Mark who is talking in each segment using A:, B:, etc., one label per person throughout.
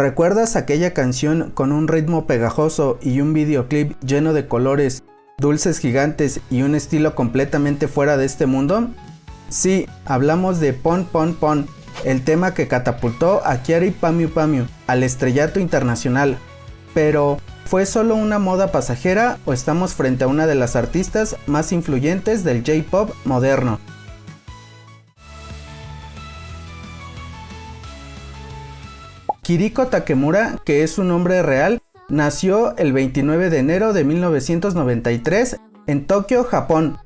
A: ¿Recuerdas aquella canción con un ritmo pegajoso y un videoclip lleno de colores, dulces gigantes y un estilo completamente fuera de este mundo? Sí, hablamos de Pon Pon Pon, el tema que catapultó a Kyary Pamyu Pamyu al estrellato internacional. Pero, ¿fue solo una moda pasajera o estamos frente a una de las artistas más influyentes del J-Pop moderno? Kiriko Takemura, que es su nombre real, nació el 29 de enero de 1993 en Tokio, Japón.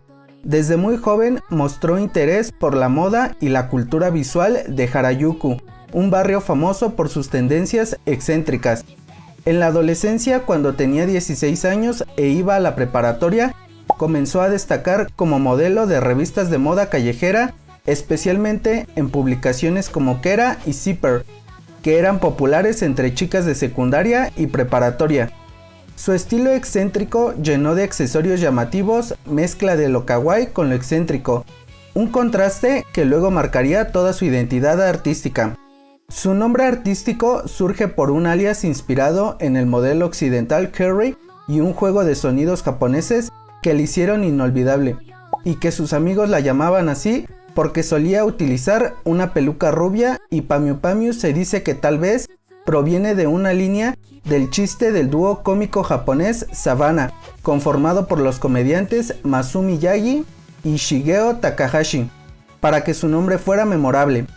A: Desde muy joven mostró interés por la moda y la cultura visual de Harajuku, un barrio famoso por sus tendencias excéntricas. En la adolescencia, cuando tenía 16 años e iba a la preparatoria, comenzó a destacar como modelo de revistas de moda callejera, especialmente en publicaciones como Kera y Zipper, que eran populares entre chicas de secundaria y preparatoria. Su estilo excéntrico llenó de accesorios llamativos, mezcla de lo kawaii con lo excéntrico, un contraste que luego marcaría toda su identidad artística. Su nombre artístico surge por un alias inspirado en el modelo occidental Curry y un juego de sonidos japoneses que le hicieron inolvidable, y que sus amigos la llamaban así porque solía utilizar una peluca rubia, y Pamyu Pamyu se dice que tal vez proviene de una línea del chiste del dúo cómico japonés Savannah, conformado por los comediantes Masumi Yagi y Shigeo Takahashi, para que su nombre fuera memorable.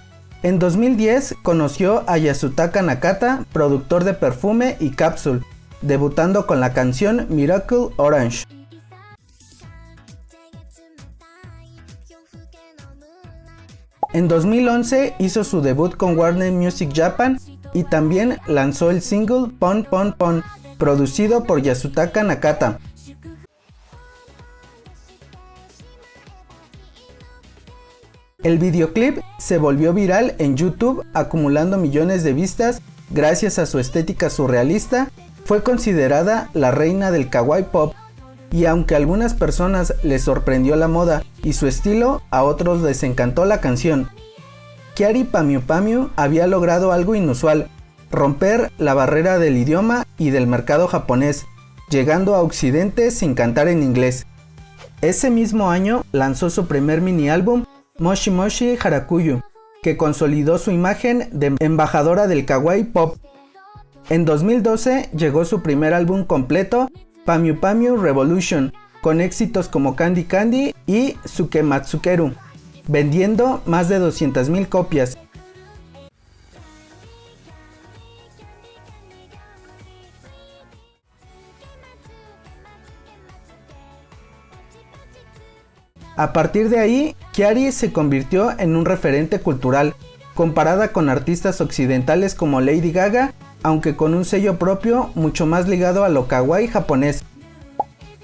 A: En 2010 conoció a Yasutaka Nakata, productor de perfume y Capsule, debutando con la canción Miracle Orange. En 2011 hizo su debut con Warner Music Japan y también lanzó el single Pon Pon Pon, producido por Yasutaka Nakata. El videoclip se volvió viral en YouTube, acumulando millones de vistas gracias a su estética surrealista. Fue considerada la reina del kawaii pop, y aunque a algunas personas les sorprendió la moda y su estilo, a otros les encantó la canción. Kyary Pamyu Pamyu había logrado algo inusual: romper la barrera del idioma y del mercado japonés, llegando a Occidente sin cantar en inglés. Ese mismo año lanzó su primer mini álbum, Moshi Moshi Harajuku, que consolidó su imagen de embajadora del kawaii pop. En 2012 llegó su primer álbum completo, Pamyu Pamyu Revolution, con éxitos como Candy Candy y Sukematsukeru, vendiendo más de 200,000 copias. A partir de ahí, Kyary se convirtió en un referente cultural, comparada con artistas occidentales como Lady Gaga, aunque con un sello propio mucho más ligado a lo kawaii japonés.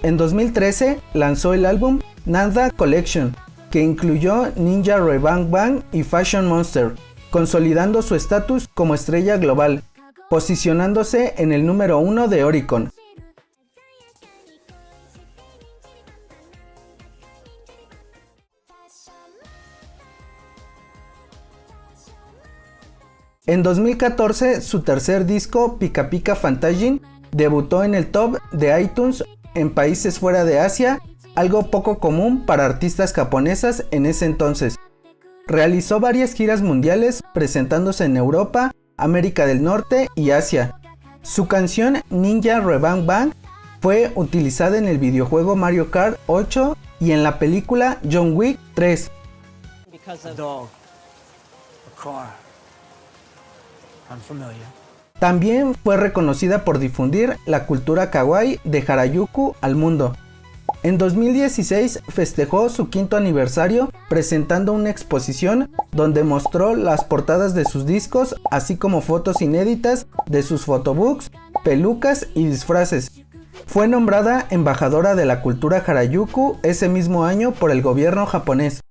A: En 2013 lanzó el álbum Nanda Collection, que incluyó Ninja Rebang Bang y Fashion Monster, consolidando su estatus como estrella global, posicionándose en el número 1 de Oricon. En 2014, su tercer disco, Pika Pika Fantagin, debutó en el top de iTunes en países fuera de Asia, algo poco común para artistas japonesas en ese entonces. Realizó varias giras mundiales presentándose en Europa, América del Norte y Asia. Su canción Ninja Rebang Bang fue utilizada en el videojuego Mario Kart 8 y en la película John Wick 3. También fue reconocida por difundir la cultura kawaii de Harajuku al mundo. En 2016 festejó su quinto aniversario presentando una exposición donde mostró las portadas de sus discos, así como fotos inéditas de sus photobooks, pelucas y disfraces. Fue nombrada embajadora de la cultura Harajuku ese mismo año por el gobierno japonés.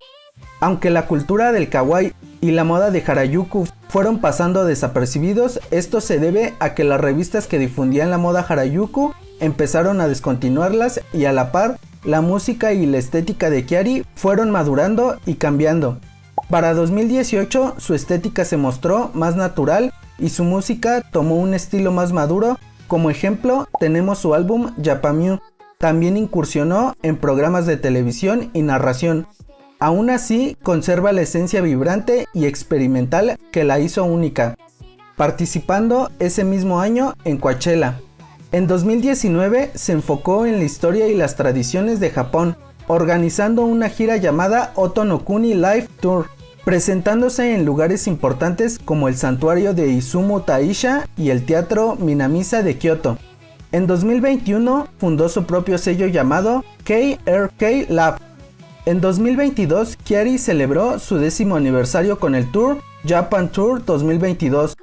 A: Aunque la cultura del kawaii y la moda de Harajuku fueron pasando desapercibidos, esto se debe a que las revistas que difundían la moda Harajuku empezaron a descontinuarlas, y a la par, la música y la estética de Kyary fueron madurando y cambiando. Para 2018, su estética se mostró más natural y su música tomó un estilo más maduro. Como ejemplo, tenemos su álbum Japamyu. También incursionó en programas de televisión y narración. Aún así, conserva la esencia vibrante y experimental que la hizo única, participando ese mismo año en Coachella. En 2019 se enfocó en la historia y las tradiciones de Japón, organizando una gira llamada Oto no Kuni Live Tour, presentándose en lugares importantes como el santuario de Izumo Taisha y el teatro Minamisa de Kioto. En 2021 fundó su propio sello llamado KRK Lab. En 2022, Kyary celebró su 10º aniversario con el tour Japan Tour 2022.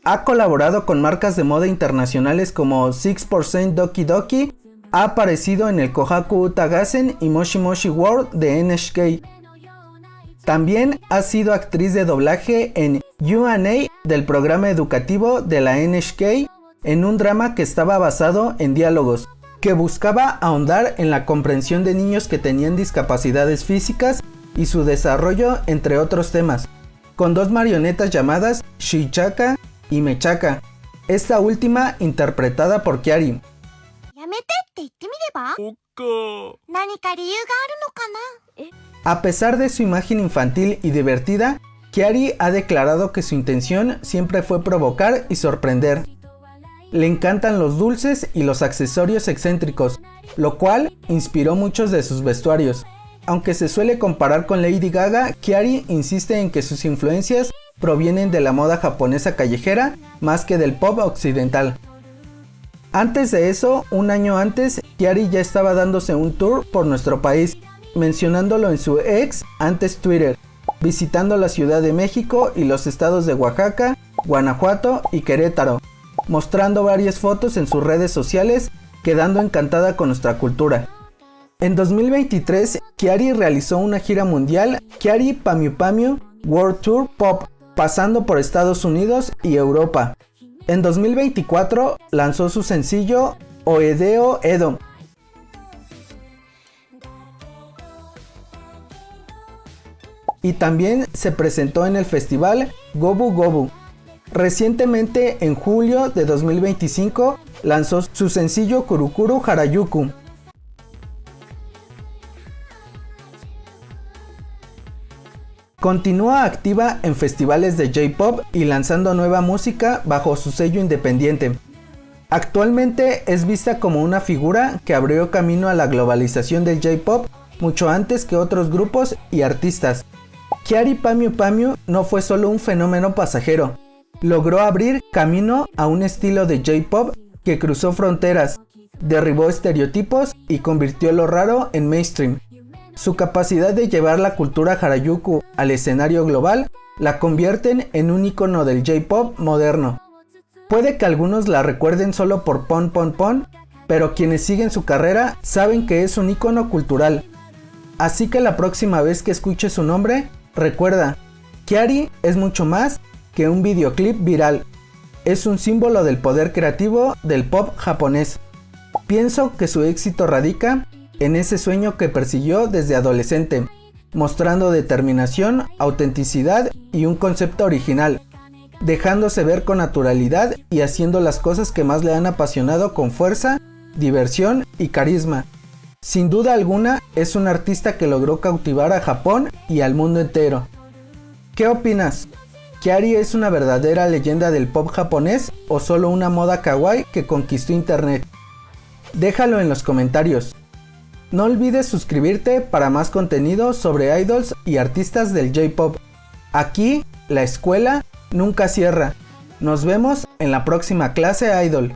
A: Ha colaborado con marcas de moda internacionales como 6% Doki Doki, ha aparecido en el Kohaku Uta Gassen y Moshi Moshi World de NHK. También ha sido actriz de doblaje en U&A del programa educativo de la NHK, en un drama que estaba basado en diálogos, que buscaba ahondar en la comprensión de niños que tenían discapacidades físicas y su desarrollo, entre otros temas, con 2 marionetas llamadas Shichaka y Mechaka, esta última interpretada por Kyary. A pesar de su imagen infantil y divertida, Kyary ha declarado que su intención siempre fue provocar y sorprender. Le encantan los dulces y los accesorios excéntricos, lo cual inspiró muchos de sus vestuarios. Aunque se suele comparar con Lady Gaga, Kyary insiste en que sus influencias provienen de la moda japonesa callejera más que del pop occidental. Antes de eso, un año antes, Kyary ya estaba dándose un tour por nuestro país, mencionándolo en su ex, antes Twitter, visitando la Ciudad de México y los estados de Oaxaca, Guanajuato y Querétaro, mostrando varias fotos en sus redes sociales, quedando encantada con nuestra cultura. En 2023, Kyary realizó una gira mundial, Kyary Pamyu Pamyu World Tour Pop, pasando por Estados Unidos y Europa. En 2024 lanzó su sencillo Oedeo Edo. Y también se presentó en el festival Gobu Gobu. Recientemente, en julio de 2025, lanzó su sencillo Kurukuru Harajuku. Continúa activa en festivales de J-Pop y lanzando nueva música bajo su sello independiente. Actualmente es vista como una figura que abrió camino a la globalización del J-Pop mucho antes que otros grupos y artistas. Kyary Pamyu Pamyu no fue solo un fenómeno pasajero, logró abrir camino a un estilo de J-Pop que cruzó fronteras, derribó estereotipos y convirtió lo raro en mainstream. Su capacidad de llevar la cultura Harajuku al escenario global la convierten en un icono del J-Pop moderno. Puede que algunos la recuerden solo por Pon Pon Pon, pero quienes siguen su carrera saben que es un icono cultural. Así que la próxima vez que escuches su nombre, recuerda, Kyary es mucho más que un videoclip viral. Es un símbolo del poder creativo del pop japonés. Pienso que su éxito radica en ese sueño que persiguió desde adolescente, mostrando determinación, autenticidad y un concepto original, dejándose ver con naturalidad y haciendo las cosas que más le han apasionado con fuerza, diversión y carisma. Sin duda alguna, es un artista que logró cautivar a Japón y al mundo entero. ¿Qué opinas? ¿Kyary es una verdadera leyenda del pop japonés o solo una moda kawaii que conquistó internet? Déjalo en los comentarios. No olvides suscribirte para más contenido sobre idols y artistas del J-Pop. Aquí, la escuela nunca cierra. Nos vemos en la próxima clase Idol.